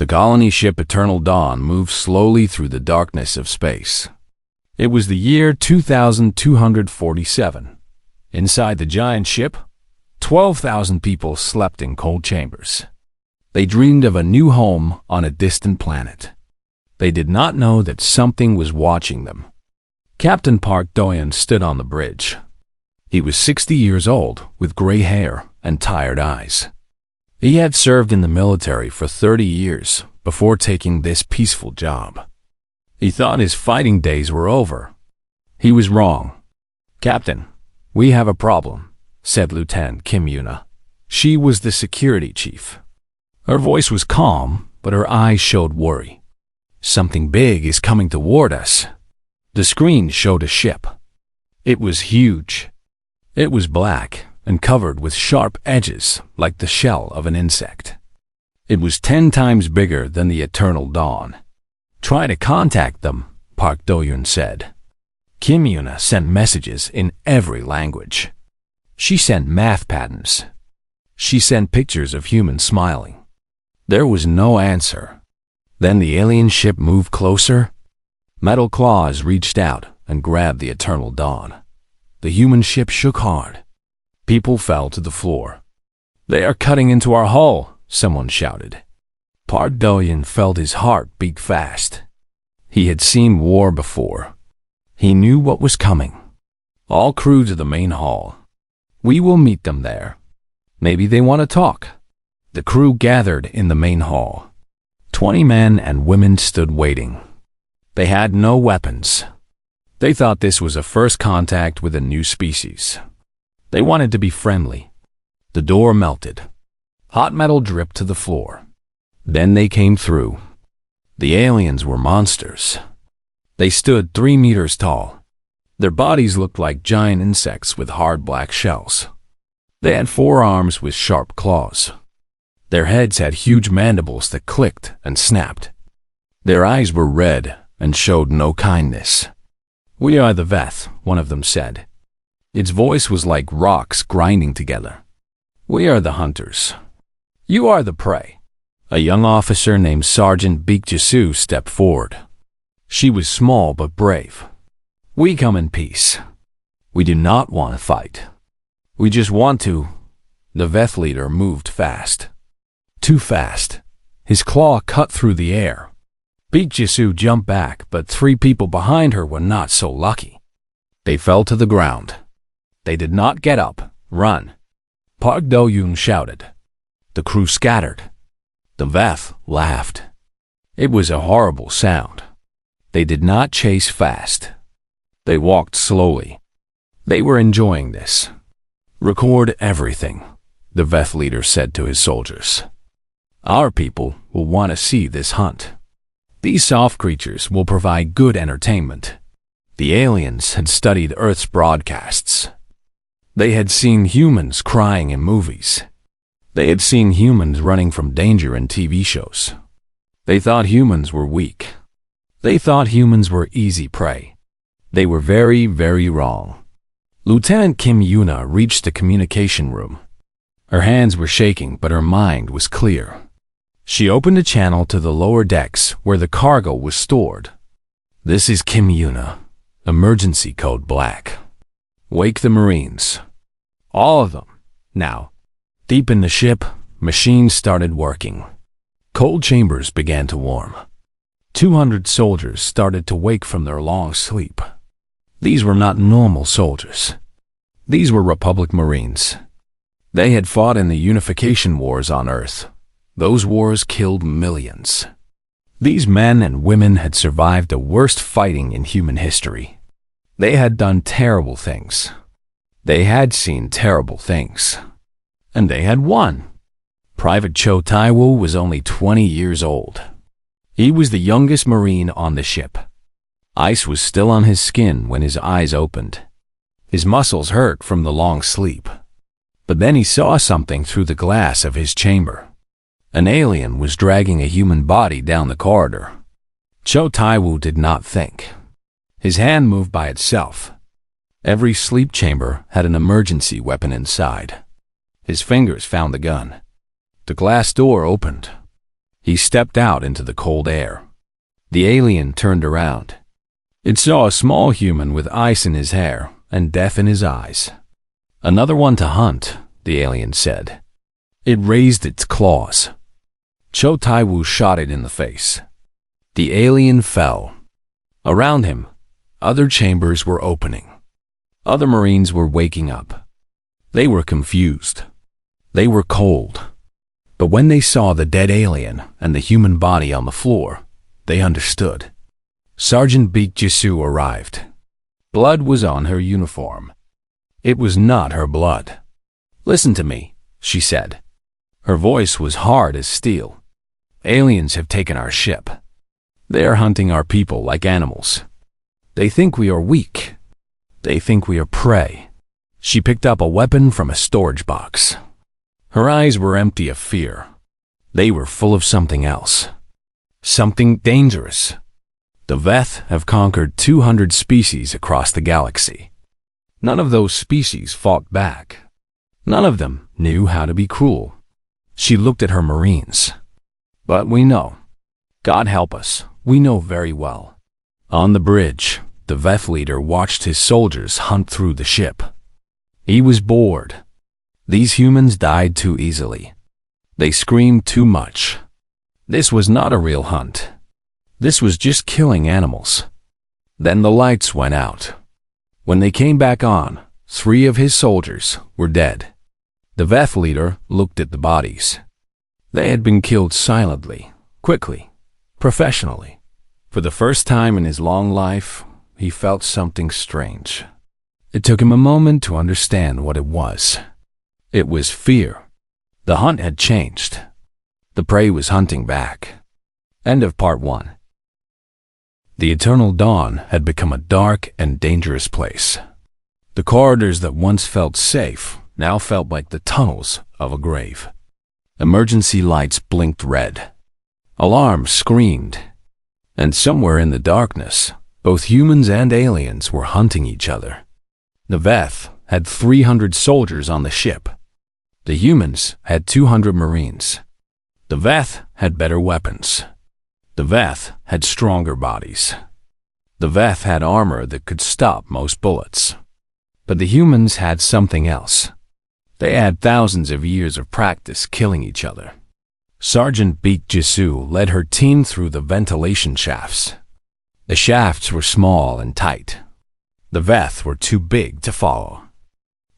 The colony ship Eternal Dawn moved slowly through the darkness of space. It was the year 2247. Inside the giant ship, 12,000 people slept in cold chambers. They dreamed of a new home on a distant planet. They did not know that something was watching them. Captain Park Doyen stood on the bridge. He was 60 years old, with gray hair and tired eyes. He had served in the military for 30 years before taking this peaceful job. He thought his fighting days were over. He was wrong. "Captain, we have a problem," said Lieutenant Kim Yuna. She was the security chief. Her voice was calm, but her eyes showed worry. "Something big is coming toward us." The screen showed a ship. It was huge. It was black and covered with sharp edges like the shell of an insect. It was 10 times bigger than the Eternal Dawn. "Try to contact them," Park Do-yoon said. Kim Yuna sent messages in every language. She sent math patterns. She sent pictures of humans smiling. There was no answer. Then the alien ship moved closer. Metal claws reached out and grabbed the Eternal Dawn. The human ship shook hard. People fell to the floor. "They are cutting into our hull," someone shouted. Park Do-yoon felt his heart beat fast. He had seen war before. He knew what was coming. "All crew to the main hall. We will meet them there. Maybe they want to talk." The crew gathered in the main hall. 20 men and women stood waiting. They had no weapons. They thought this was a first contact with a new species. They wanted to be friendly. The door melted. Hot metal dripped to the floor. Then they came through. The aliens were monsters. They stood 3 meters tall. Their bodies looked like giant insects with hard black shells. They had 4 arms with sharp claws. Their heads had huge mandibles that clicked and snapped. Their eyes were red and showed no kindness. "We are the Veth," one of them said. Its voice was like rocks grinding together. "We are the hunters. You are the prey." A young officer named Sergeant Baek Jisu stepped forward. She was small but brave. "We come in peace. We do not want to fight. We just want to." The Veth leader moved fast. Too fast. His claw cut through the air. Baek Jisu jumped back, but 3 people behind her were not so lucky. They fell to the ground. They did not get up. "Run!" Park Do-yoon shouted. The crew scattered. The Veth laughed. It was a horrible sound. They did not chase fast. They walked slowly. They were enjoying this. "Record everything," the Veth leader said to his soldiers. "Our people will want to see this hunt. These soft creatures will provide good entertainment." The aliens had studied Earth's broadcasts. They had seen humans crying in movies. They had seen humans running from danger in TV shows. They thought humans were weak. They thought humans were easy prey. They were very, very wrong. Lieutenant Kim Yuna reached the communication room. Her hands were shaking, but her mind was clear. She opened a channel to the lower decks where the cargo was stored. "This is Kim Yuna. Emergency code black. Wake the Marines. All of them. Now." Deep in the ship, machines started working. Cold chambers began to warm. 200 soldiers started to wake from their long sleep. These were not normal soldiers. These were Republic Marines. They had fought in the unification wars on Earth. Those wars killed millions. These men and women had survived the worst fighting in human history. They had done terrible things. They had seen terrible things. And they had won. Private Cho Tae-woo was only 20 years old. He was the youngest Marine on the ship. Ice was still on his skin when his eyes opened. His muscles hurt from the long sleep. But then he saw something through the glass of his chamber. An alien was dragging a human body down the corridor. Cho Tae-woo did not think. His hand moved by itself. Every sleep chamber had an emergency weapon inside. His fingers found the gun. The glass door opened. He stepped out into the cold air. The alien turned around. It saw a small human with ice in his hair and death in his eyes. "Another one to hunt," the alien said. It raised its claws. Cho Tai-Wu shot it in the face. The alien fell. Around him, other chambers were opening. Other Marines were waking up. They were confused. They were cold. But when they saw the dead alien and the human body on the floor, they understood. Sergeant Baek Jisoo arrived. Blood was on her uniform. It was not her blood. "Listen to me," she said. Her voice was hard as steel. "Aliens have taken our ship. They are hunting our people like animals. They think we are weak. They think we are prey." She picked up a weapon from a storage box. Her eyes were empty of fear. They were full of something else. Something dangerous. The Veth have conquered 200 species across the galaxy. None of those species fought back. None of them knew how to be cruel. She looked at her Marines. "But we know. God help us, we know very well." On the bridge, the Veth leader watched his soldiers hunt through the ship. He was bored. These humans died too easily. They screamed too much. This was not a real hunt. This was just killing animals. Then the lights went out. When they came back on, 3 of his soldiers were dead. The Veth leader looked at the bodies. They had been killed silently, quickly, professionally. For the first time in his long life, he felt something strange. It took him a moment to understand what it was. It was fear. The hunt had changed. The prey was hunting back. End of part 1. The Eternal Dawn had become a dark and dangerous place. The corridors that once felt safe now felt like the tunnels of a grave. Emergency lights blinked red. Alarms screamed. And somewhere in the darkness, both humans and aliens were hunting each other. The Veth had 300 soldiers on the ship. The humans had 200 Marines. The Veth had better weapons. The Veth had stronger bodies. The Veth had armor that could stop most bullets. But the humans had something else. They had thousands of years of practice killing each other. Sergeant Baek Jisoo led her team through the ventilation shafts. The shafts were small and tight. The Veth were too big to follow.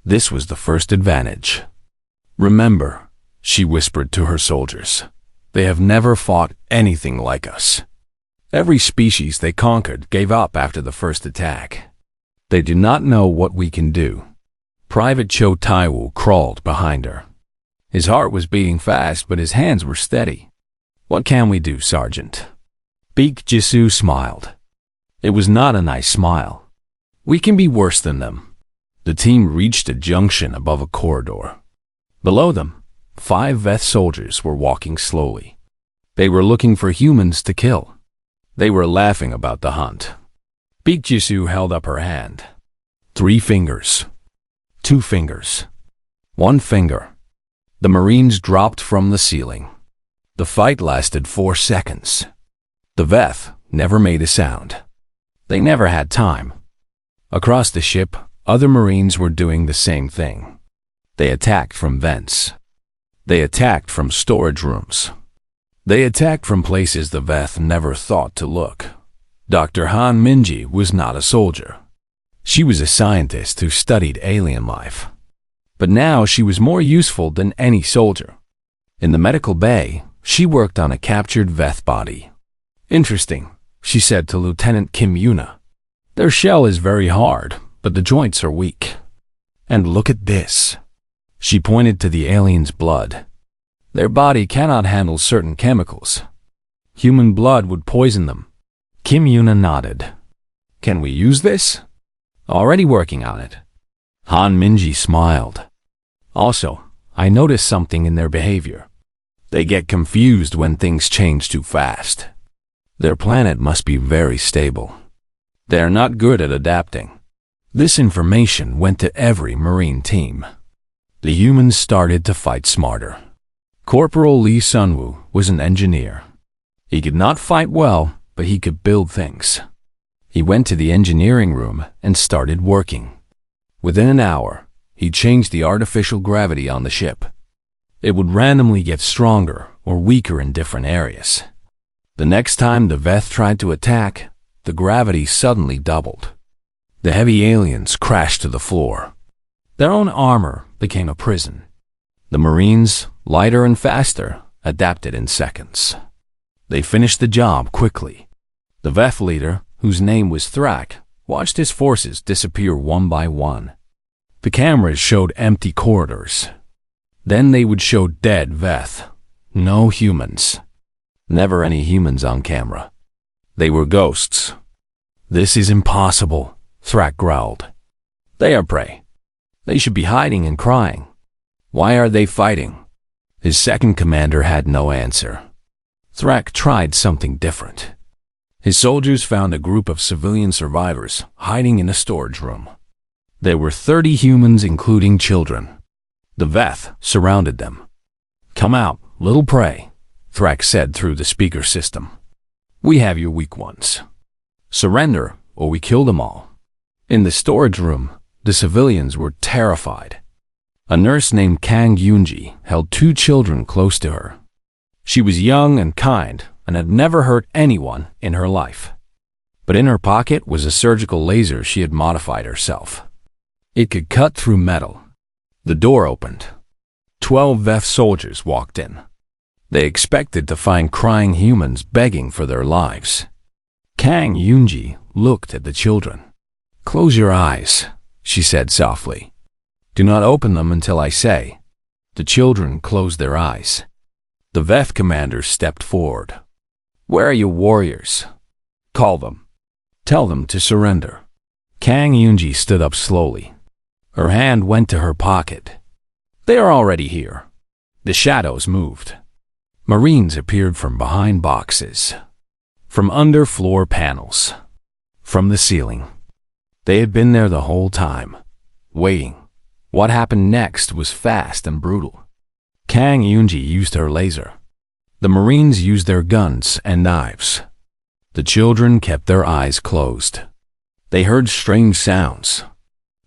This was the first advantage. "Remember," she whispered to her soldiers, "they have never fought anything like us." Every species they conquered gave up after the first attack. They do not know what we can do. Private Cho Tai-Wu crawled behind her. His heart was beating fast, but his hands were steady. "What can we do, Sergeant?" Baek Jisoo smiled. It was not a nice smile. "We can be worse than them." The team reached a junction above a corridor. Below them, 5 Veth soldiers were walking slowly. They were looking for humans to kill. They were laughing about the hunt. Baek Jisoo held up her hand. 3 fingers. 2 fingers. 1 finger. The Marines dropped from the ceiling. The fight lasted 4 seconds. The Veth never made a sound. They never had time. Across the ship, other Marines were doing the same thing. They attacked from vents. They attacked from storage rooms. They attacked from places the Veth never thought to look. Dr. Han Minji was not a soldier. She was a scientist who studied alien life. But now she was more useful than any soldier. In the medical bay, she worked on a captured Veth body. "Interesting," she said to Lieutenant Kim Yuna. "Their shell is very hard, but the joints are weak. And look at this." She pointed to the alien's blood. "Their body cannot handle certain chemicals. Human blood would poison them." Kim Yuna nodded. "Can we use this?" "Already working on it." Han Minji smiled. "Also, I noticed something in their behavior. They get confused when things change too fast. Their planet must be very stable. They are not good at adapting." This information went to every Marine team. The humans started to fight smarter. Corporal Lee Sunwoo was an engineer. He could not fight well, but he could build things. He went to the engineering room and started working. Within an hour, he changed the artificial gravity on the ship. It would randomly get stronger or weaker in different areas. The next time the Veth tried to attack, the gravity suddenly doubled. The heavy aliens crashed to the floor. Their own armor became a prison. The Marines, lighter and faster, adapted in seconds. They finished the job quickly. The Veth leader, whose name was Thrak, watched his forces disappear one by one. The cameras showed empty corridors. Then they would show dead Veth. No humans. Never any humans on camera. They were ghosts. "This is impossible," Thrak growled. "They are prey. They should be hiding and crying. Why are they fighting?" His second commander had no answer. Thrak tried something different. His soldiers found a group of civilian survivors hiding in a storage room. There were 30 humans, including children. The Veth surrounded them. "Come out, little prey," Thrak said through the speaker system. "We have your weak ones. Surrender, or we kill them all." In the storage room, the civilians were terrified. A nurse named Kang Yoonji held 2 children close to her. She was young and kind and had never hurt anyone in her life. But in her pocket was a surgical laser she had modified herself. It could cut through metal. The door opened. 12 Veth soldiers walked in. They expected to find crying humans begging for their lives. Kang Yoonji looked at the children. "Close your eyes," she said softly. "Do not open them until I say." The children closed their eyes. The Veth commander stepped forward. "Where are your warriors? Call them. Tell them to surrender." Kang Yoonji stood up slowly. Her hand went to her pocket. "They are already here." The shadows moved. Marines appeared from behind boxes, from under floor panels, from the ceiling. They had been there the whole time, waiting. What happened next was fast and brutal. Kang Yoonji used her laser. The Marines used their guns and knives. The children kept their eyes closed. They heard strange sounds.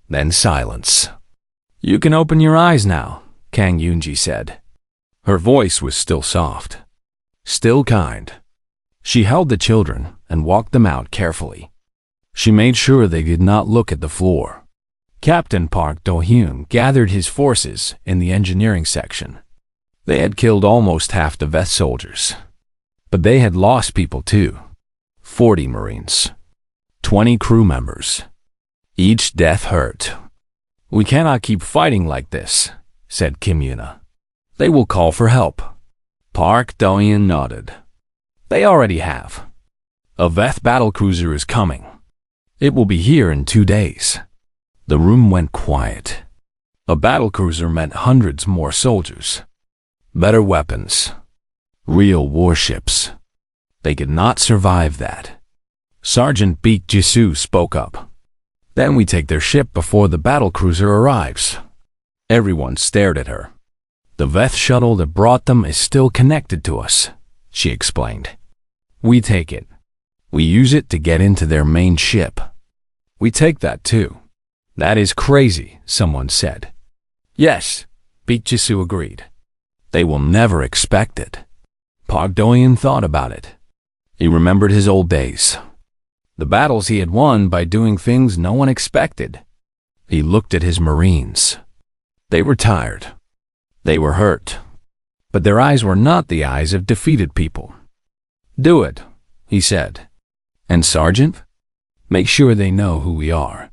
Then silence. "You can open your eyes now," Kang Yoonji said. Her voice was still soft, still kind. She held the children and walked them out carefully. She made sure they did not look at the floor. Captain Park Do-hyun gathered his forces in the engineering section. They had killed almost half the Veth soldiers. But they had lost people too. 40 Marines. 20 crew members. Each death hurt. "We cannot keep fighting like this," said Kim Yuna. "They will call for help." Park Do-hyun nodded. "They already have. A Veth battlecruiser is coming. It will be here in 2 days." The room went quiet. A battlecruiser meant hundreds more soldiers. Better weapons. Real warships. They could not survive that. Sergeant Baek Ji-soo spoke up. "Then we take their ship before the battlecruiser arrives." Everyone stared at her. "The Veth shuttle that brought them is still connected to us," she explained. "We take it. We use it to get into their main ship." "We take that too." "That is crazy," someone said. "Yes," Baek Ji-soo agreed. "They will never expect it." Park Do-hyun thought about it. He remembered his old days. The battles he had won by doing things no one expected. He looked at his Marines. They were tired. They were hurt. But their eyes were not the eyes of defeated people. "Do it," he said. "And Sergeant? Make sure they know who we are.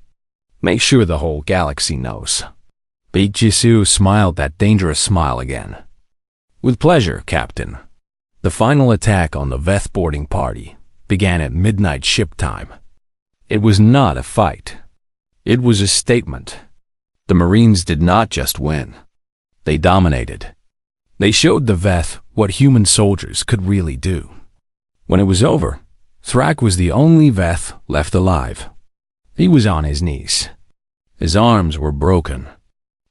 Make sure the whole galaxy knows." Baek Ji-soo smiled that dangerous smile again. "With pleasure, Captain." The final attack on the Veth boarding party began at midnight ship time. It was not a fight. It was a statement. The Marines did not just win. They dominated. They showed the Veth what human soldiers could really do. When it was over, Thrak was the only Veth left alive. He was on his knees. His arms were broken.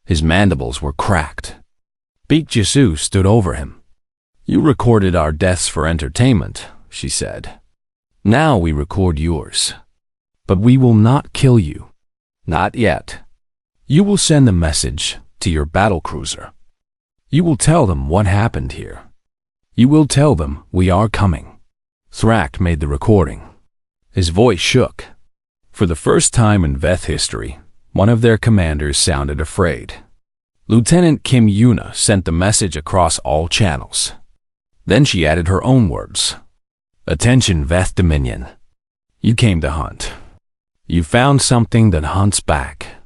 His mandibles were cracked. Beak Jisu stood over him. You recorded our deaths for entertainment, she said. Now we record yours. But we will not kill you. Not yet. You will send a message to your battlecruiser. You will tell them what happened here. You will tell them we are coming. Thrak made the recording. His voice shook. For the first time in Veth history, one of their commanders sounded afraid. Lieutenant Kim Yuna sent the message across all channels. Then she added her own words. Attention, Veth Dominion. You came to hunt. You found something that hunts back.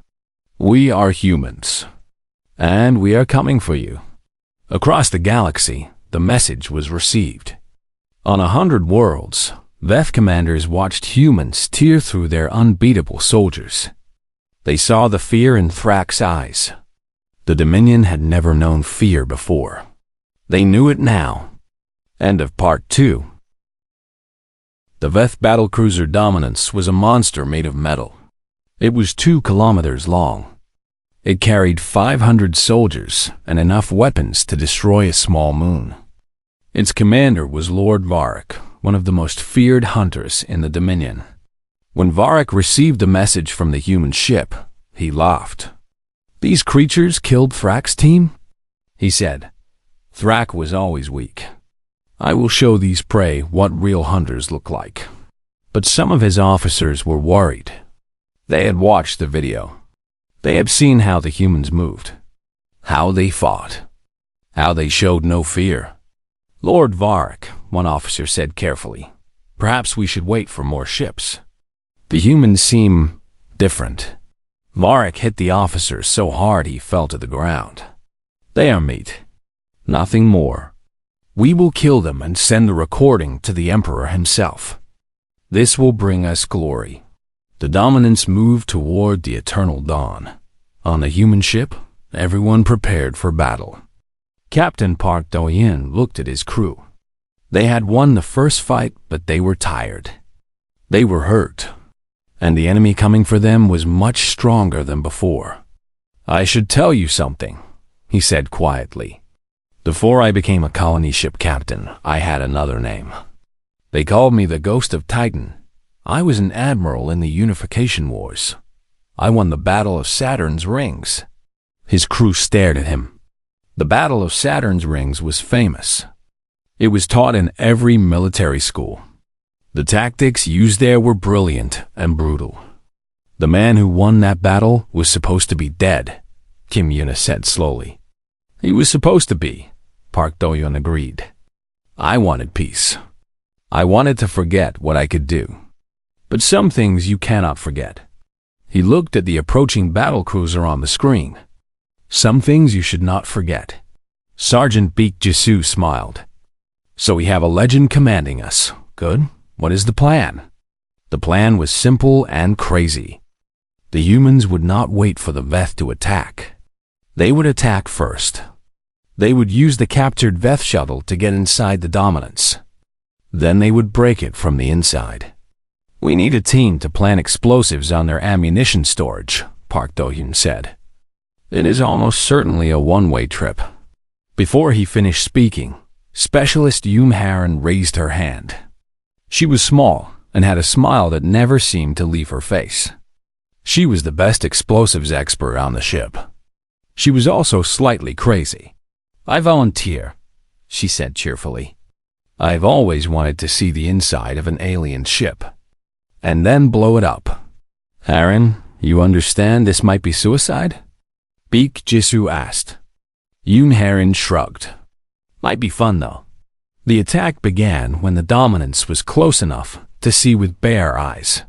We are humans. And we are coming for you. Across the galaxy, the message was received. On 100 worlds, Veth commanders watched humans tear through their unbeatable soldiers. They saw the fear in Thrak's eyes. The Dominion had never known fear before. They knew it now. End of Part 2. The Veth battlecruiser Dominance was a monster made of metal. It was 2 kilometers long. It carried 500 soldiers and enough weapons to destroy a small moon. Its commander was Lord Varric, one of the most feared hunters in the Dominion. When Varric received a message from the human ship, he laughed. These creatures killed Thrak's team? He said. Thrak was always weak. I will show these prey what real hunters look like. But some of his officers were worried. They had watched the video. They had seen how the humans moved, how they fought, how they showed no fear. Lord Varric, one officer said carefully, perhaps we should wait for more ships. The humans seem different. Varric hit the officer so hard he fell to the ground. They are meat, nothing more. We will kill them and send the recording to the Emperor himself. This will bring us glory. The Dominance moved toward the eternal dawn. On the human ship, everyone prepared for battle. Captain Park Do-yin looked at his crew. They had won the first fight, but they were tired. They were hurt, and the enemy coming for them was much stronger than before. I should tell you something, he said quietly. Before I became a colony ship captain, I had another name. They called me the Ghost of Titan. I was an admiral in the Unification Wars. I won the Battle of Saturn's Rings. His crew stared at him. The Battle of Saturn's Rings was famous. It was taught in every military school. The tactics used there were brilliant and brutal. The man who won that battle was supposed to be dead, Kim Yuna said slowly. He was supposed to be, Park Do-yun agreed. I wanted peace. I wanted to forget what I could do. But some things you cannot forget. He looked at the approaching battlecruiser on the screen. Some things you should not forget. Sergeant Beak Jisu smiled. So we have a legend commanding us. Good. What is the plan? The plan was simple and crazy. The humans would not wait for the Veth to attack. They would attack first. They would use the captured Veth shuttle to get inside the Dominance. Then they would break it from the inside. We need a team to plant explosives on their ammunition storage, Park Do-hyun said. It is almost certainly a one-way trip. Before he finished speaking, Specialist Yoon Haran raised her hand. She was small and had a smile that never seemed to leave her face. She was the best explosives expert on the ship. She was also slightly crazy. I volunteer, she said cheerfully. I've always wanted to see the inside of an alien ship, and then blow it up. Haran, you understand this might be suicide? Beak Jisu asked. Yoon Haran shrugged. Might be fun though. The attack began when the Dominance was close enough to see with bare eyes.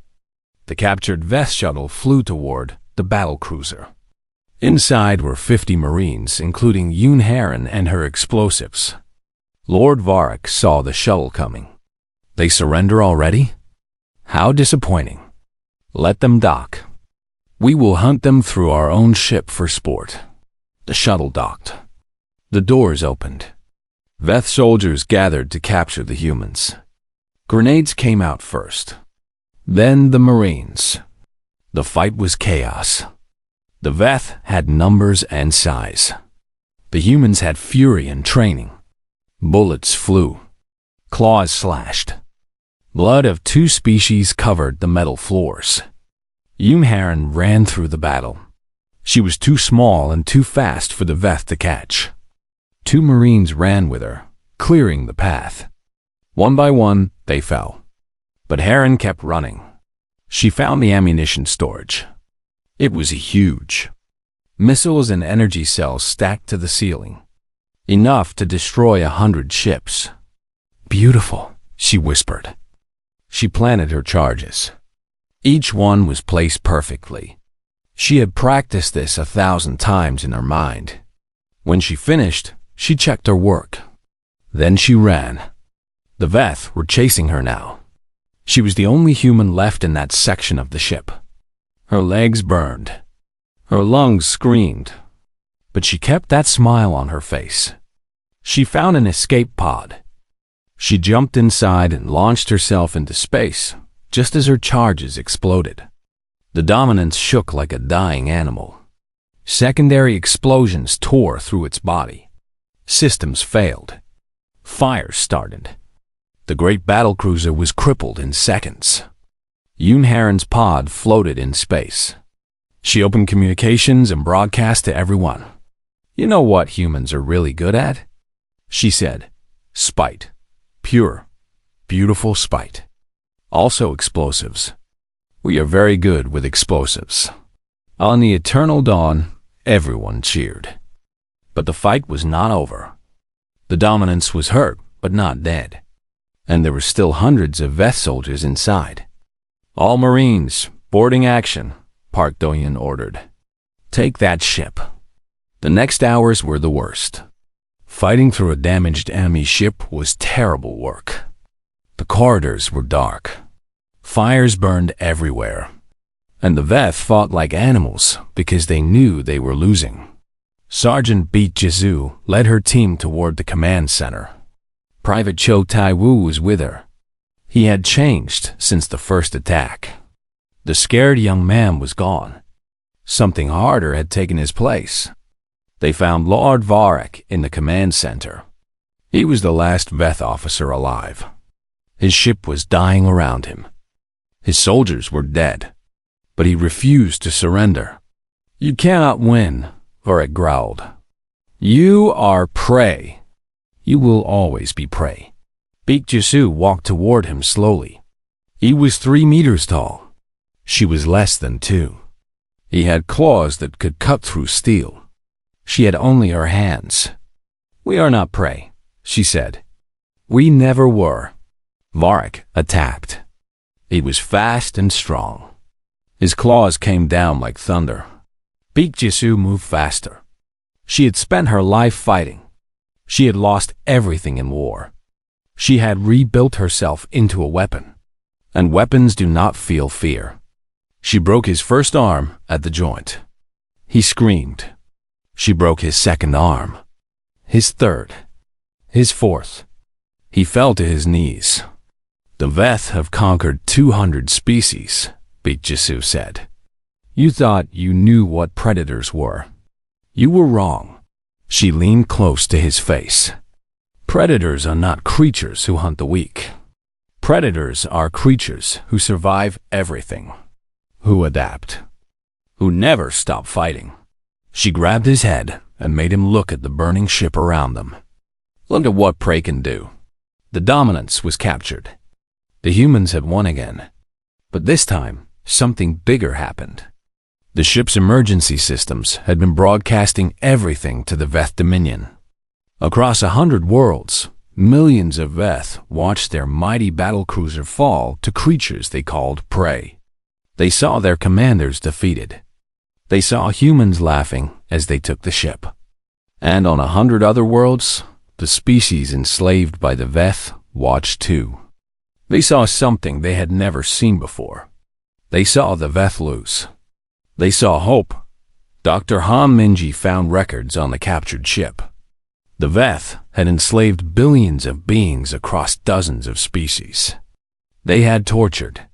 The captured Veth shuttle flew toward the battlecruiser. Inside were 50 Marines, including Yoon Haran and her explosives. Lord Varric saw the shuttle coming. They surrender already? How disappointing. Let them dock. We will hunt them through our own ship for sport. The shuttle docked. The doors opened. Veth soldiers gathered to capture the humans. Grenades came out first. Then the Marines. The fight was chaos. The Veth had numbers and size. The humans had fury and training. Bullets flew. Claws slashed. Blood of two species covered the metal floors. HFY ran through the battle. She was too small and too fast for the Veth to catch. Two Marines ran with her, clearing the path. One by one, they fell. But HFY kept running. She found the ammunition storage. It was huge. Missiles and energy cells stacked to the ceiling. Enough to destroy 100 ships. "Beautiful," she whispered. She planted her charges. Each one was placed perfectly. She had practiced this 1,000 times in her mind. When she finished, she checked her work. Then she ran. The Veth were chasing her now. She was the only human left in that section of the ship. Her legs burned. Her lungs screamed. But she kept that smile on her face. She found an escape pod. She jumped inside and launched herself into space, just as her charges exploded. The Dominance shook like a dying animal. Secondary explosions tore through its body. Systems failed. Fire started. The great battlecruiser was crippled in seconds. HFY's pod floated in space. She opened communications and broadcast to everyone. "You know what humans are really good at?" she said. "Spite. Pure, beautiful spite. Also explosives. We are very good with explosives." On the eternal dawn, everyone cheered. But the fight was not over. The Dominance was hurt, but not dead. And there were still hundreds of Veth soldiers inside. "All Marines, boarding action," Park Do-yeon ordered. "Take that ship." The next hours were the worst. Fighting through a damaged enemy ship was terrible work. The corridors were dark. Fires burned everywhere. And the Veth fought like animals because they knew they were losing. Sergeant Beat Jizu led her team toward the command center. Private Cho Tai-woo was with her. He had changed since the first attack. The scared young man was gone. Something harder had taken his place. They found Lord Varric in the command center. He was the last Veth officer alive. His ship was dying around him. His soldiers were dead. But he refused to surrender. "You cannot win," Varric growled. "You are prey. You will always be prey." Beak Jisu walked toward him slowly. He was 3 meters tall. She was less than 2. He had claws that could cut through steel. She had only her hands. "We are not prey," she said. "We never were." Varric attacked. He was fast and strong. His claws came down like thunder. Beak Jisu moved faster. She had spent her life fighting. She had lost everything in war. She had rebuilt herself into a weapon. And weapons do not feel fear. She broke his first arm at the joint. He screamed. She broke his second arm. His third. His fourth. He fell to his knees. "The Veth have conquered 200 species," Beak Jisu said. "You thought you knew what predators were. You were wrong." She leaned close to his face. "Predators are not creatures who hunt the weak. Predators are creatures who survive everything, who adapt, who never stop fighting." She grabbed his head and made him look at the burning ship around them. "Look at what prey can do." The Dominance was captured. The humans had won again. But this time, something bigger happened. The ship's emergency systems had been broadcasting everything to the Veth Dominion. Across 100 worlds, millions of Veth watched their mighty battlecruiser fall to creatures they called prey. They saw their commanders defeated. They saw humans laughing as they took the ship. And on 100 other worlds, the species enslaved by the Veth watched too. They saw something they had never seen before. They saw the Veth lose. They saw hope. Dr. Han Minji found records on the captured ship. The Veth had enslaved billions of beings across dozens of species. They had tortured.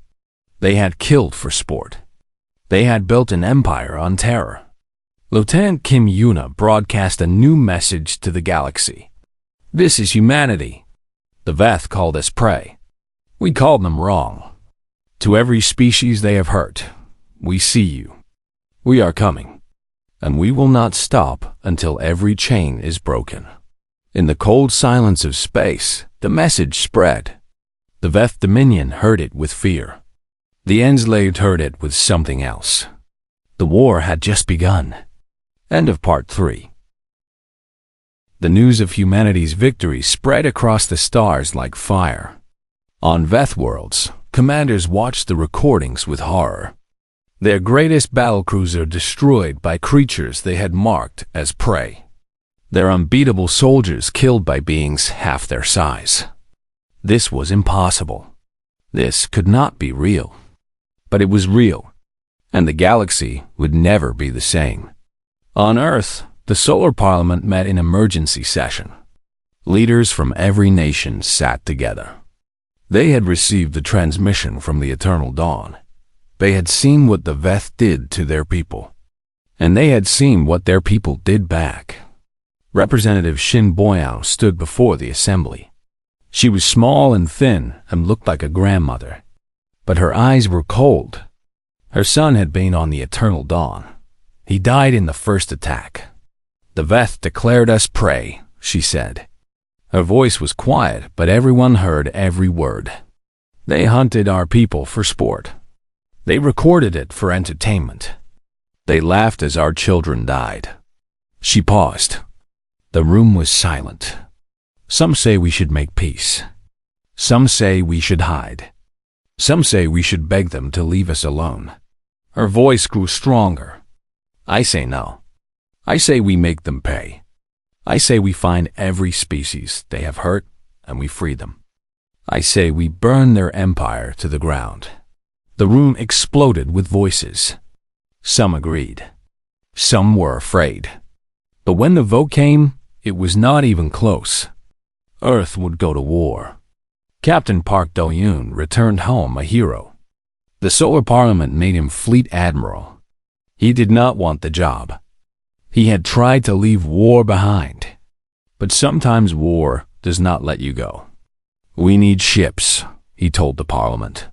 They had killed for sport. They had built an empire on terror. Lieutenant Kim Yuna broadcast a new message to the galaxy. This is humanity. The Veth called us prey. We called them wrong. To every species they have hurt, we see you. We are coming, and we will not stop until every chain is broken. In the cold silence of space, the message spread. The Veth Dominion heard it with fear. The Enslaved heard it with something else. The war had just begun. End of Part 3. The news of humanity's victory spread across the stars like fire. On Veth worlds, commanders watched the recordings with horror. Their greatest battlecruiser destroyed by creatures they had marked as prey. Their unbeatable soldiers killed by beings half their size. This was impossible. This could not be real. But it was real, and the galaxy would never be the same. On Earth, the Solar Parliament met in emergency session. Leaders from every nation sat together. They had received the transmission from the Eternal Dawn. They had seen what the Veth did to their people, and they had seen what their people did back. Representative Shin Boyao stood before the assembly. She was small and thin and looked like a grandmother, but her eyes were cold. Her son had been on the Eternal Dawn. He died in the first attack. The Veth declared us prey, she said. Her voice was quiet, but everyone heard every word. They hunted our people for sport. They recorded it for entertainment. They laughed as our children died. She paused. The room was silent. Some say we should make peace. Some say we should hide. Some say we should beg them to leave us alone. Her voice grew stronger. I say no. I say we make them pay. I say we find every species they have hurt and we free them. I say we burn their empire to the ground. The room exploded with voices. Some agreed. Some were afraid. But when the vote came, it was not even close. Earth would go to war. Captain Park Do-yoon returned home a hero. The Solar Parliament made him Fleet Admiral. He did not want the job. He had tried to leave war behind. But sometimes war does not let you go. We need ships, he told the Parliament.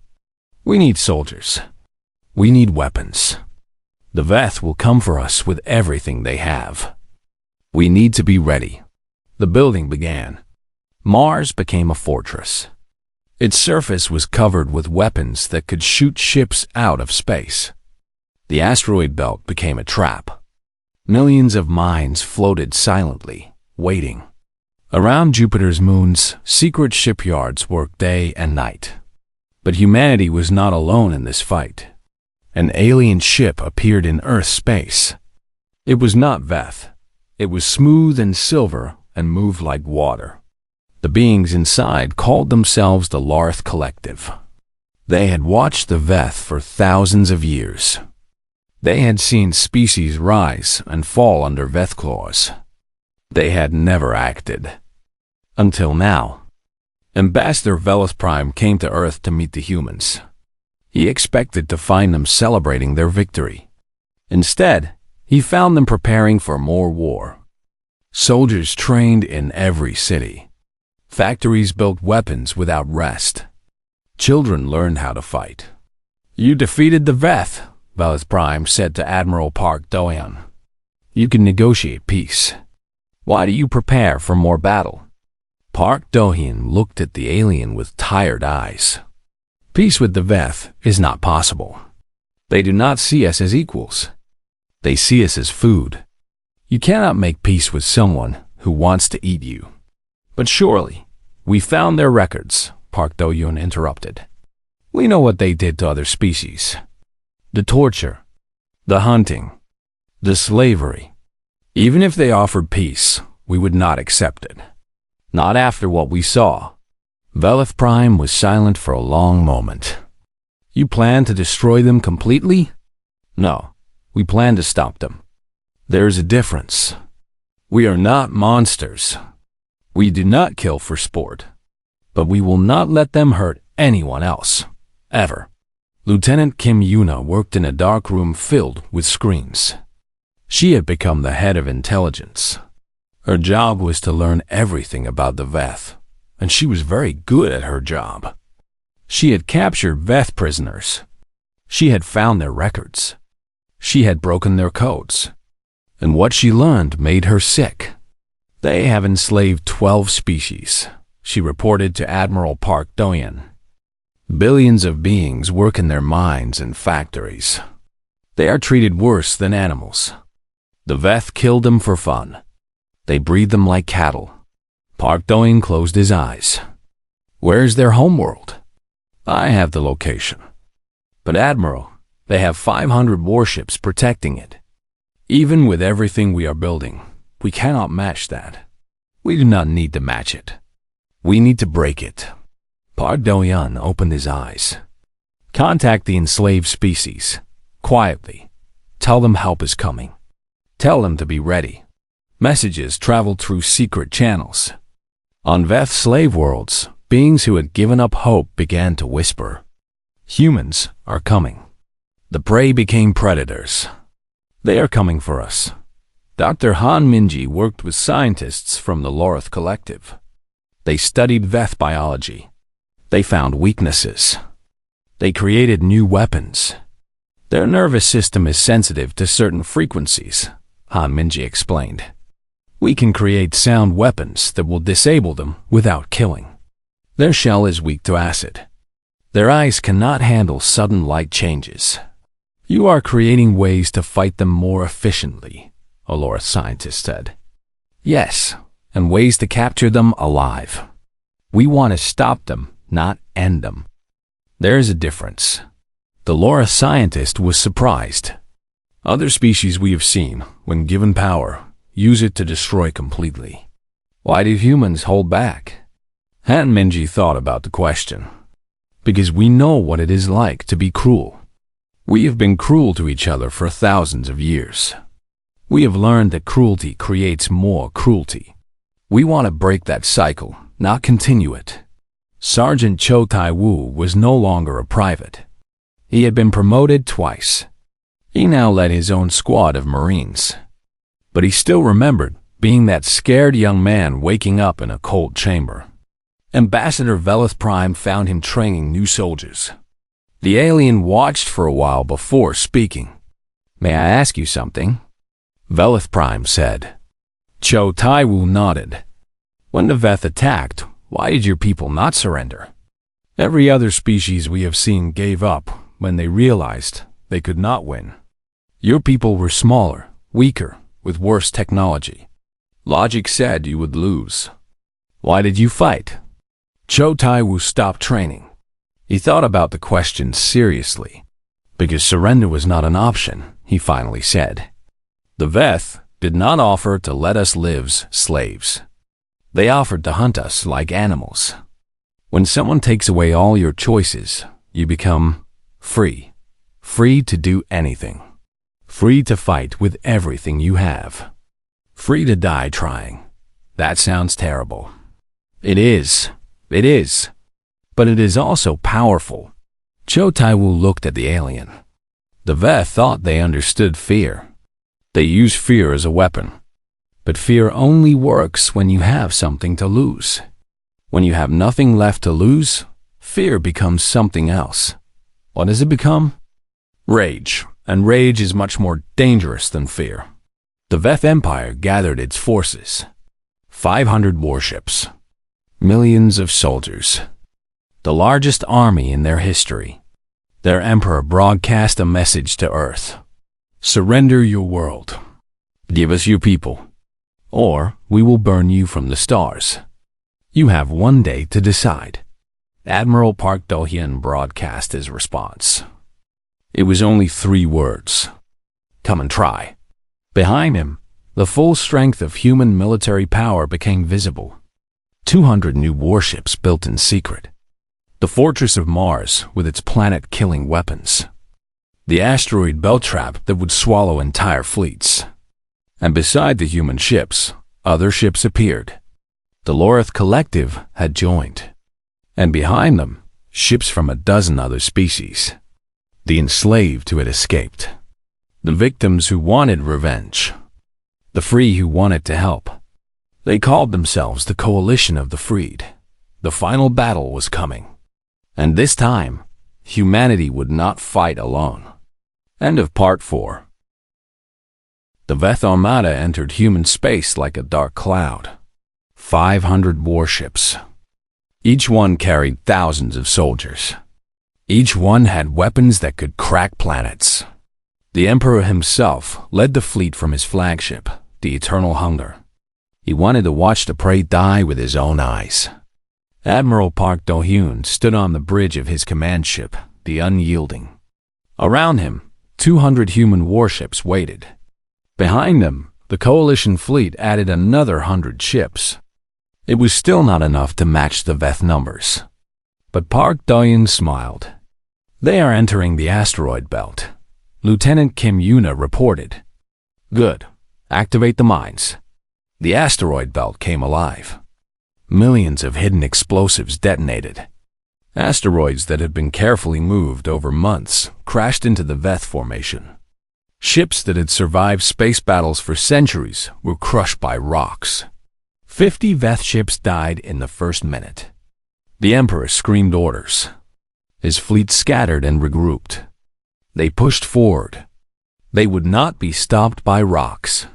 We need soldiers. We need weapons. The Veth will come for us with everything they have. We need to be ready. The building began. Mars became a fortress. Its surface was covered with weapons that could shoot ships out of space. The asteroid belt became a trap. Millions of mines floated silently, waiting. Around Jupiter's moons, secret shipyards worked day and night. But humanity was not alone in this fight. An alien ship appeared in Earth's space. It was not Veth. It was smooth and silver and moved like water. The beings inside called themselves the Larth Collective. They had watched the Veth for thousands of years. They had seen species rise and fall under Veth claws. They had never acted. Until now. Ambassador Veloth Prime came to Earth to meet the humans. He expected to find them celebrating their victory. Instead, he found them preparing for more war. Soldiers trained in every city. Factories built weapons without rest. Children learned how to fight. You defeated the Veth, Veloth Prime said to Admiral Park Do-yoon. You can negotiate peace. Why do you prepare for more battle? Park Do-yoon looked at the alien with tired eyes. Peace with the Veth is not possible. They do not see us as equals. They see us as food. You cannot make peace with someone who wants to eat you. But surely, we found their records, Park Do-yoon interrupted. We know what they did to other species. The torture, the hunting, the slavery. Even if they offered peace, we would not accept it. Not after what we saw. Veloth Prime was silent for a long moment. You plan to destroy them completely? No, we plan to stop them. There is a difference. We are not monsters. We do not kill for sport. But we will not let them hurt anyone else. Ever. Lieutenant Kim Yuna worked in a dark room filled with screens. She had become the head of intelligence. Her job was to learn everything about the Veth, and she was very good at her job. She had captured Veth prisoners. She had found their records. She had broken their codes. And what she learned made her sick. They have enslaved 12 species, she reported to Admiral Park Do-hyun. Billions of beings work in their mines and factories. They are treated worse than animals. The Veth killed them for fun. They breed them like cattle. Park Do-hyun closed his eyes. Where's their homeworld? I have the location. But Admiral, they have 500 warships protecting it. Even with everything we are building, we cannot match that. We do not need to match it. We need to break it. Park Do-hyun opened his eyes. Contact the enslaved species. Quietly. Tell them help is coming. Tell them to be ready. Messages traveled through secret channels. On Veth slave worlds, beings who had given up hope began to whisper. Humans are coming. The prey became predators. They are coming for us. Dr. Han Minji worked with scientists from the Lorith Collective. They studied Veth biology. They found weaknesses. They created new weapons. Their nervous system is sensitive to certain frequencies, Han Minji explained. We can create sound weapons that will disable them without killing. Their shell is weak to acid. Their eyes cannot handle sudden light changes. You are creating ways to fight them more efficiently, a Lorith scientist said. Yes, and ways to capture them alive. We want to stop them, not end them. There is a difference. The Lorith scientist was surprised. Other species we have seen, when given power, use it to destroy completely. Why do humans hold back? Han Minji thought about the question. Because we know what it is like to be cruel. We have been cruel to each other for thousands of years. We have learned that cruelty creates more cruelty. We want to break that cycle, not continue it. Sergeant Cho Tai-woo was no longer a private. He had been promoted twice. He now led his own squad of Marines. But he still remembered being that scared young man waking up in a cold chamber. Ambassador Velith Prime found him training new soldiers. The alien watched for a while before speaking. May I ask you something? Velith Prime said. Cho Tai-woo nodded. When the Veth attacked, why did your people not surrender? Every other species we have seen gave up when they realized they could not win. Your people were smaller, weaker, with worse technology. Logic said you would lose. Why did you fight? Cho Tai-woo stopped training. He thought about the question seriously. Because surrender was not an option, he finally said. The Veth did not offer to let us live as slaves. They offered to hunt us like animals. When someone takes away all your choices, you become free. Free to do anything. Free to fight with everything you have. Free to die trying. That sounds terrible. It is. It is. But it is also powerful. Cho Tai-woo looked at the alien. The Veth thought they understood fear. They use fear as a weapon. But fear only works when you have something to lose. When you have nothing left to lose, fear becomes something else. What does it become? Rage. And rage is much more dangerous than fear. The Veth Empire gathered its forces. 500 warships. Millions of soldiers. The largest army in their history. Their emperor broadcast a message to Earth. Surrender your world. Give us your people, or we will burn you from the stars. You have one day to decide. Admiral Park Do-hyun broadcast his response. It was only 3 words. Come and try. Behind him, the full strength of human military power became visible. 200 new warships built in secret. The fortress of Mars with its planet-killing weapons. The asteroid belt trap that would swallow entire fleets. And beside the human ships, other ships appeared. The Lorith Collective had joined. And behind them, ships from a dozen other species. The enslaved who had escaped. the victims who wanted revenge, the free who wanted to help. They called themselves the Coalition of the Freed. The final battle was coming. And this time, humanity would not fight alone. End of Part 4. The Veth Armada entered human space like a dark cloud. 500 warships. Each one carried thousands of soldiers. Each one had weapons that could crack planets. The Emperor himself led the fleet from his flagship, the Eternal Hunger. He wanted to watch the prey die with his own eyes. Admiral Park Do-hyun stood on the bridge of his command ship, the Unyielding. Around him, 200 human warships waited. Behind them, the Coalition fleet added another 100 ships. It was still not enough to match the Veth numbers. But Park Do-hyun smiled. They are entering the asteroid belt. Lieutenant Kim Yuna reported. Good. Activate the mines. The asteroid belt came alive. Millions of hidden explosives detonated. Asteroids that had been carefully moved over months crashed into the Veth formation. Ships that had survived space battles for centuries were crushed by rocks. 50 Veth ships died in the first minute. The Emperor screamed orders. His fleet scattered and regrouped. They pushed forward. They would not be stopped by rocks.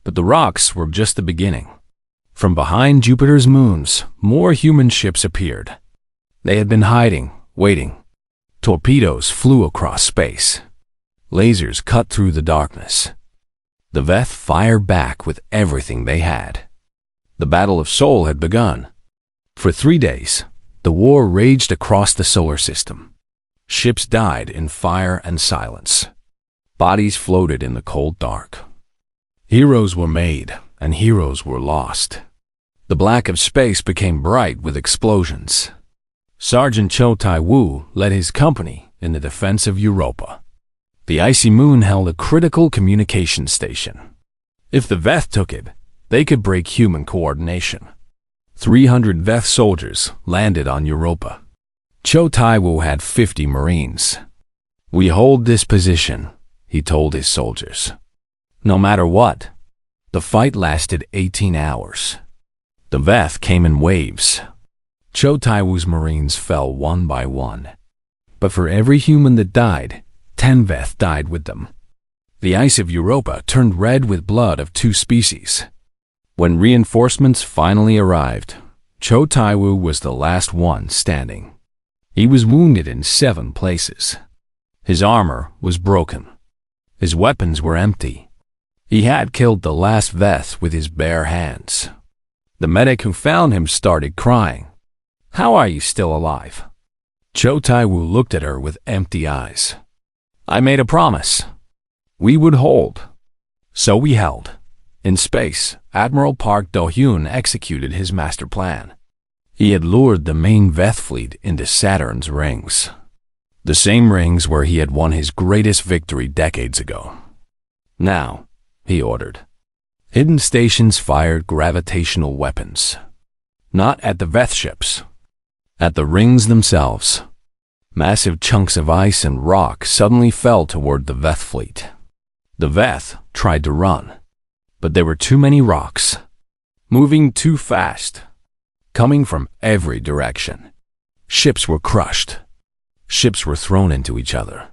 But the rocks were just the beginning. From behind Jupiter's moons, more human ships appeared. They had been hiding, waiting. Torpedoes flew across space. Lasers cut through the darkness. The Veth fired back with everything they had. The Battle of Seoul had begun. For 3 days, the war raged across the solar system. Ships died in fire and silence. Bodies floated in the cold dark. Heroes were made, and heroes were lost. The black of space became bright with explosions. Sergeant Cho Tai-woo led his company in the defense of Europa. The icy moon held a critical communication station. If the Veth took it, they could break human coordination. 300 Veth soldiers landed on Europa. Cho Tai-woo had 50 Marines. We hold this position, he told his soldiers. No matter what. The fight lasted 18 hours. The Veth came in waves. Cho Tai-woo's Marines fell one by one. But for every human that died, 10 Veth died with them. The ice of Europa turned red with blood of 2 species. When reinforcements finally arrived, Cho Tai-woo was the last one standing. He was wounded in 7 places. His armor was broken. His weapons were empty. He had killed the last Veth with his bare hands. The medic who found him started crying. How are you still alive? Cho Tai-woo looked at her with empty eyes. I made a promise. We would hold. So we held. In space, Admiral Park Do-hyun executed his master plan. He had lured the main Veth fleet into Saturn's rings. The same rings where he had won his greatest victory decades ago. Now, he ordered. Hidden stations fired gravitational weapons. Not at the Veth ships. At the rings themselves. Massive chunks of ice and rock suddenly fell toward the Veth fleet. The Veth tried to run, but there were too many rocks. Moving too fast. Coming from every direction. Ships were crushed. Ships were thrown into each other.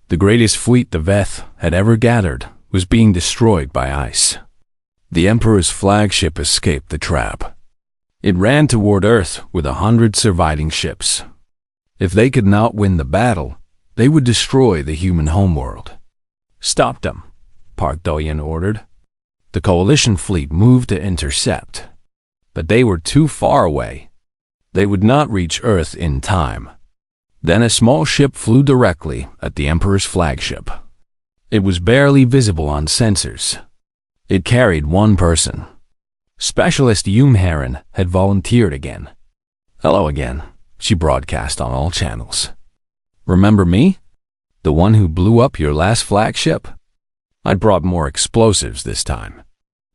The greatest fleet the Veth had ever gathered was being destroyed by ice. The Emperor's flagship escaped the trap. It ran toward Earth with 100 surviving ships. If they could not win the battle, they would destroy the human homeworld. Stop them, Park Do-hyun ordered. The Coalition fleet moved to intercept. But they were too far away. They would not reach Earth in time. Then a small ship flew directly at the Emperor's flagship. It was barely visible on sensors. It carried 1 person. Specialist Yoon Haran had volunteered again. Hello again, she broadcast on all channels. Remember me? The one who blew up your last flagship? I brought more explosives this time.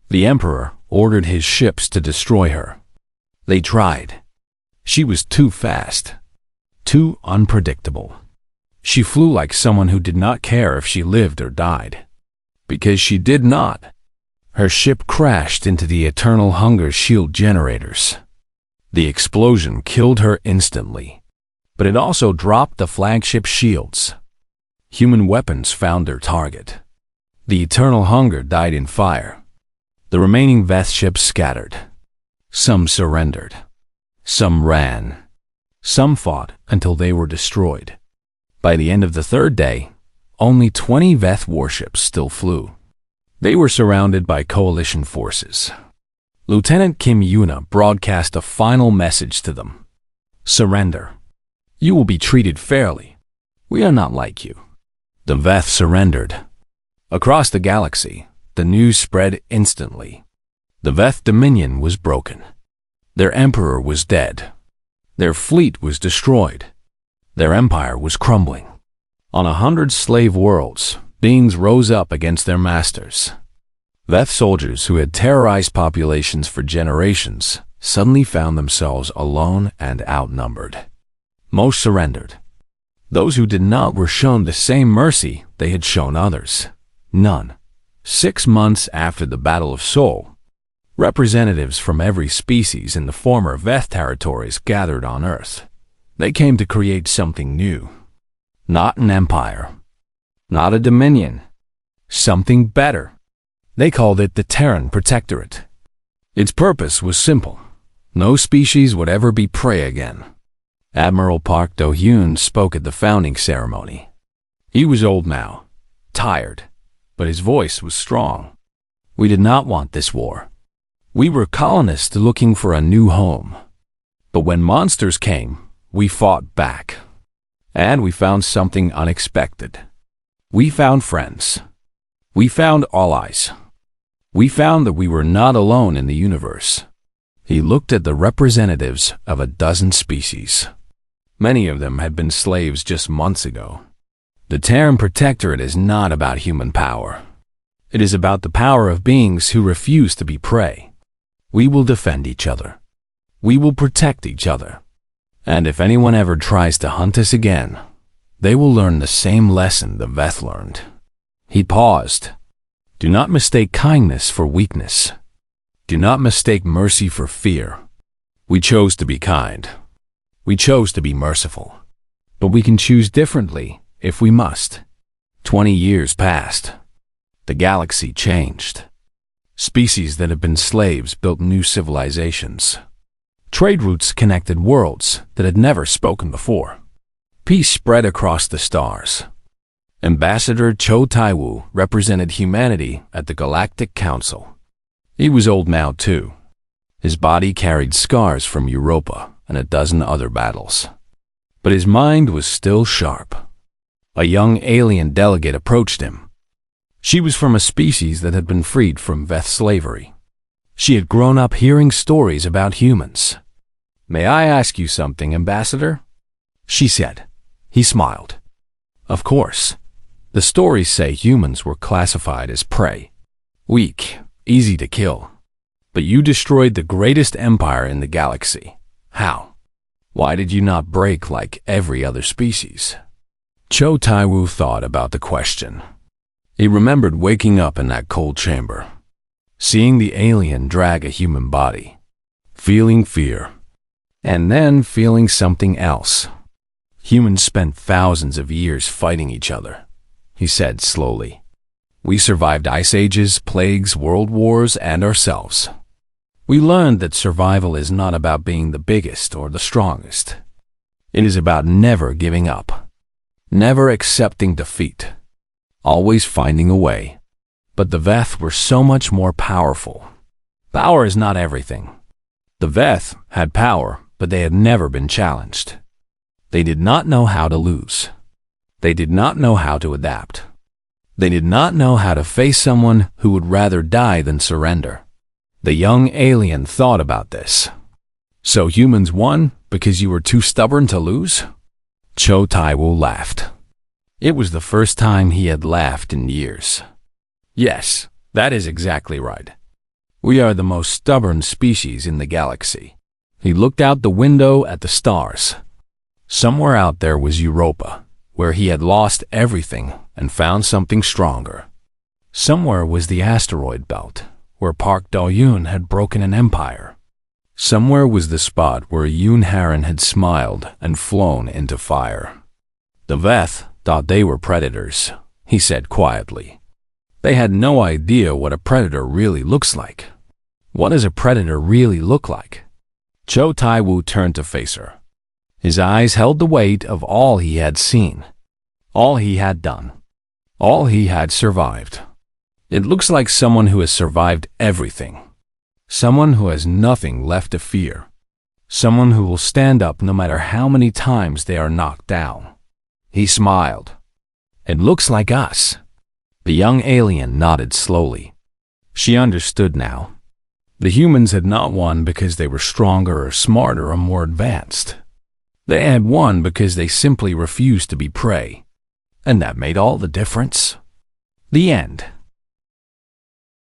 The Emperor ordered his ships to destroy her. They tried. She was too fast. Too unpredictable. She flew like someone who did not care if she lived or died. Because she did not. Her ship crashed into the eternal hunger shield generators. The explosion killed her instantly, but it also dropped the flagship shields. Human weapons found their target. The eternal hunger died in fire. The remaining Veth ships scattered. Some surrendered. Some ran. Some fought until they were destroyed. By the end of the third day, only 20 Veth warships still flew. They were surrounded by coalition forces. Lieutenant Kim Yuna broadcast a final message to them. Surrender. You will be treated fairly. We are not like you. The Veth surrendered. Across the galaxy, the news spread instantly. The Veth Dominion was broken. Their emperor was dead. Their fleet was destroyed. Their empire was crumbling. On 100 slave worlds, beings rose up against their masters. Veth soldiers who had terrorized populations for generations suddenly found themselves alone and outnumbered. Most surrendered. Those who did not were shown the same mercy they had shown others. None. 6 months after the Battle of Seoul, representatives from every species in the former Veth territories gathered on Earth. They came to create something new. Not an empire. Not a dominion. Something better. They called it the Terran Protectorate. Its purpose was simple. No species would ever be prey again. Admiral Park Do-hyun spoke at the founding ceremony. He was old now, tired, but his voice was strong. We did not want this war. We were colonists looking for a new home. But when monsters came, we fought back. And we found something unexpected. We found friends. We found allies. We found that we were not alone in the universe. He looked at the representatives of a dozen species. Many of them had been slaves just months ago. The Terran Protectorate is not about human power. It is about the power of beings who refuse to be prey. We will defend each other. We will protect each other. And if anyone ever tries to hunt us again, they will learn the same lesson the Veth learned. He paused. Do not mistake kindness for weakness. Do not mistake mercy for fear. We chose to be kind. We chose to be merciful. But we can choose differently if we must. 20 years passed. The galaxy changed. Species that had been slaves built new civilizations. Trade routes connected worlds that had never spoken before. Peace spread across the stars. Ambassador Cho Taiwu represented humanity at the Galactic Council. He was old now too. His body carried scars from Europa and a dozen other battles. But his mind was still sharp. A young alien delegate approached him. She was from a species that had been freed from Veth slavery. She had grown up hearing stories about humans. May I ask you something, Ambassador? She said. He smiled. Of course. The stories say humans were classified as prey. Weak, easy to kill. But you destroyed the greatest empire in the galaxy. How? Why did you not break like every other species? Cho Taiwu thought about the question. He remembered waking up in that cold chamber, seeing the alien drag a human body, feeling fear, and then feeling something else. Humans spent thousands of years fighting each other, he said slowly. We survived ice ages, plagues, world wars, and ourselves. We learned that survival is not about being the biggest or the strongest. It is about never giving up, never accepting defeat, always finding a way. But the Veth were so much more powerful. Power is not everything. The Veth had power, but they had never been challenged. They did not know how to lose. They did not know how to adapt. They did not know how to face someone who would rather die than surrender. The young alien thought about this. So humans won because you were too stubborn to lose? Cho Taiwu laughed. It was the first time he had laughed in years. Yes, that is exactly right. We are the most stubborn species in the galaxy. He looked out the window at the stars. Somewhere out there was Europa, where he had lost everything and found something stronger. Somewhere was the asteroid belt, where Park Do-yoon had broken an empire. Somewhere was the spot where Yoon Haran had smiled and flown into fire. The Veth thought they were predators, he said quietly. They had no idea what a predator really looks like. What does a predator really look like? Cho Tai-woo turned to face her. His eyes held the weight of all he had seen, all he had done, all he had survived. It looks like someone who has survived everything. Someone who has nothing left to fear. Someone who will stand up no matter how many times they are knocked down. He smiled. It looks like us. The young alien nodded slowly. She understood now. The humans had not won because they were stronger or smarter or more advanced. They had won because they simply refused to be prey. And that made all the difference. The end.